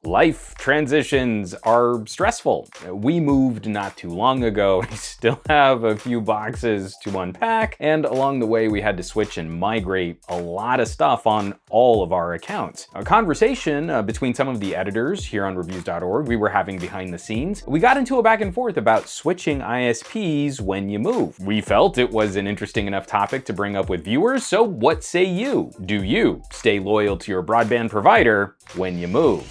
Life transitions are stressful. We moved not too long ago. We still have a few boxes to unpack, and along the way we had to switch and migrate a lot of stuff on all of our accounts. A conversation between some of the editors here on reviews.org we were having behind the scenes. We got into a back and forth about switching ISPs when you move. We felt it was an interesting enough topic to bring up with viewers, so what say you? Do you stay loyal to your broadband provider when you move?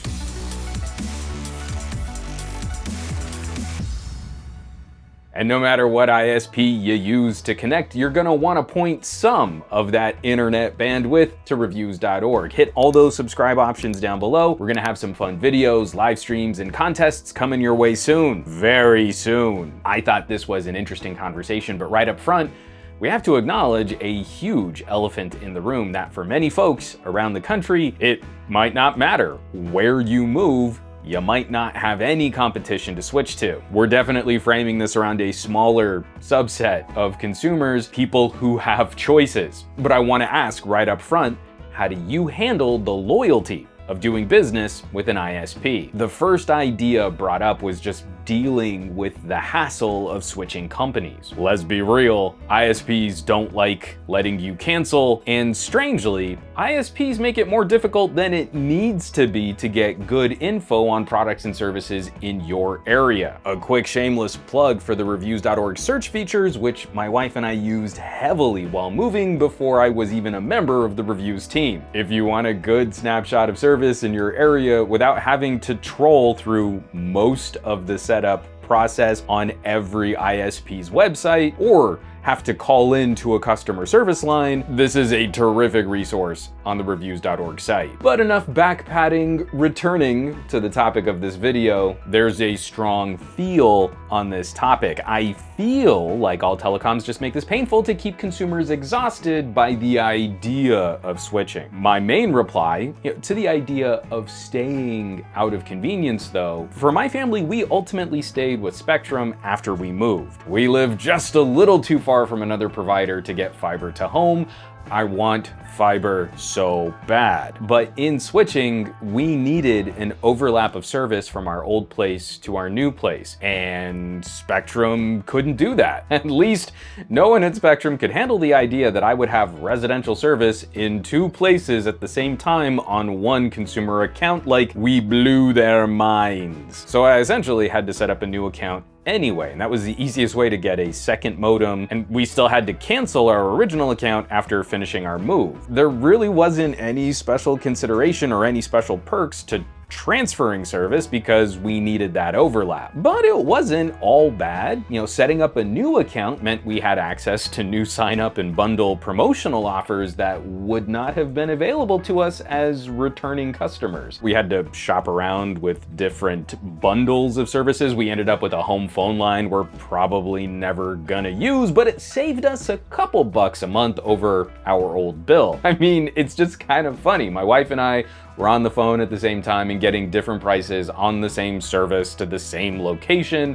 And no matter what ISP you use to connect, you're gonna wanna point some of that internet bandwidth to reviews.org. Hit all those subscribe options down below. We're gonna have some fun videos, live streams, and contests coming your way soon, very soon. I thought this was an interesting conversation, but right up front, we have to acknowledge a huge elephant in the room that for many folks around the country, it might not matter where you move. You might not have any competition to switch to. We're definitely framing this around a smaller subset of consumers, people who have choices. But I want to ask right up front, how do you handle the loyalty of doing business with an ISP? The first idea brought up was just dealing with the hassle of switching companies. Let's be real, ISPs don't like letting you cancel, and strangely, ISPs make it more difficult than it needs to be to get good info on products and services in your area. A quick shameless plug for the reviews.org search features, which my wife and I used heavily while moving before I was even a member of the reviews team. If you want a good snapshot of service in your area without having to troll through most of the setup process on every ISP's website or have to call in to a customer service line, this is a terrific resource on the reviews.org site. But enough backpatting. Returning to the topic of this video, there's a strong feel on this topic. I feel like all telecoms just make this painful to keep consumers exhausted by the idea of switching. My main reply to the idea of staying out of convenience though, for my family, we ultimately stayed with Spectrum after we moved. We live just a little too far from another provider to get fiber to home. I want fiber so bad. But in switching, we needed an overlap of service from our old place to our new place, and Spectrum couldn't do that. At least no one at Spectrum could handle the idea that I would have residential service in two places at the same time on one consumer account. Like, we blew their minds. So I essentially had to set up a new account anyway, and that was the easiest way to get a second modem, and we still had to cancel our original account after finishing our move. There really wasn't any special consideration or any special perks to transferring service because we needed that overlap. But it wasn't all bad. Setting up a new account meant we had access to new sign up and bundle promotional offers that would not have been available to us as returning customers. We had to shop around with different bundles of services. We ended up with a home phone line we're probably never gonna use, but it saved us a couple bucks a month over our old bill. I mean, it's just kind of funny. My wife and I were on the phone at the same time and getting different prices on the same service to the same location.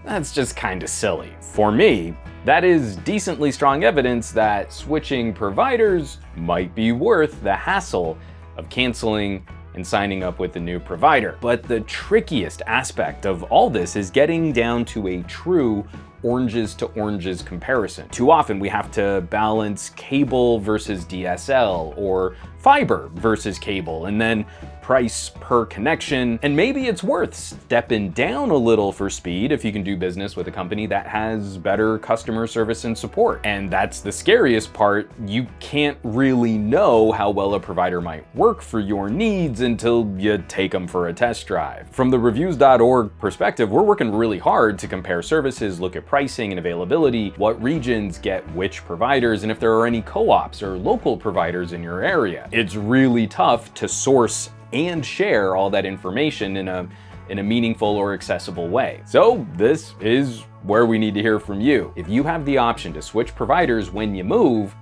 That's just kind of silly. For me, that is decently strong evidence that switching providers might be worth the hassle of canceling and signing up with a new provider. But the trickiest aspect of all this is getting down to a true oranges to oranges comparison. Too often we have to balance cable versus DSL or fiber versus cable, and then price per connection. And maybe it's worth stepping down a little for speed if you can do business with a company that has better customer service and support. And that's the scariest part. You can't really know how well a provider might work for your needs until you take them for a test drive. From the reviews.org perspective, we're working really hard to compare services, look at pricing and availability, what regions get which providers, and if there are any co-ops or local providers in your area. It's really tough to source and share all that information in a meaningful or accessible way. So this is where we need to hear from you. If you have the option to switch providers when you move,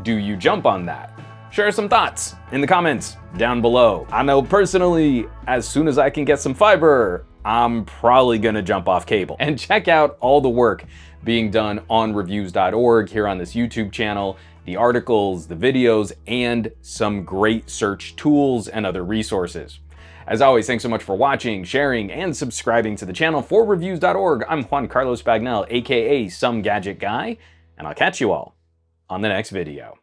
do you jump on that? Share some thoughts in the comments down below. I know personally, as soon as I can get some fiber, I'm probably gonna jump off cable. And check out all the work being done on reviews.org here on this YouTube channel, the articles, the videos, and some great search tools and other resources. As always, thanks so much for watching, sharing, and subscribing to the channel. For reviews.org, I'm Juan Carlos Bagnell, aka Some Gadget Guy, and I'll catch you all on the next video.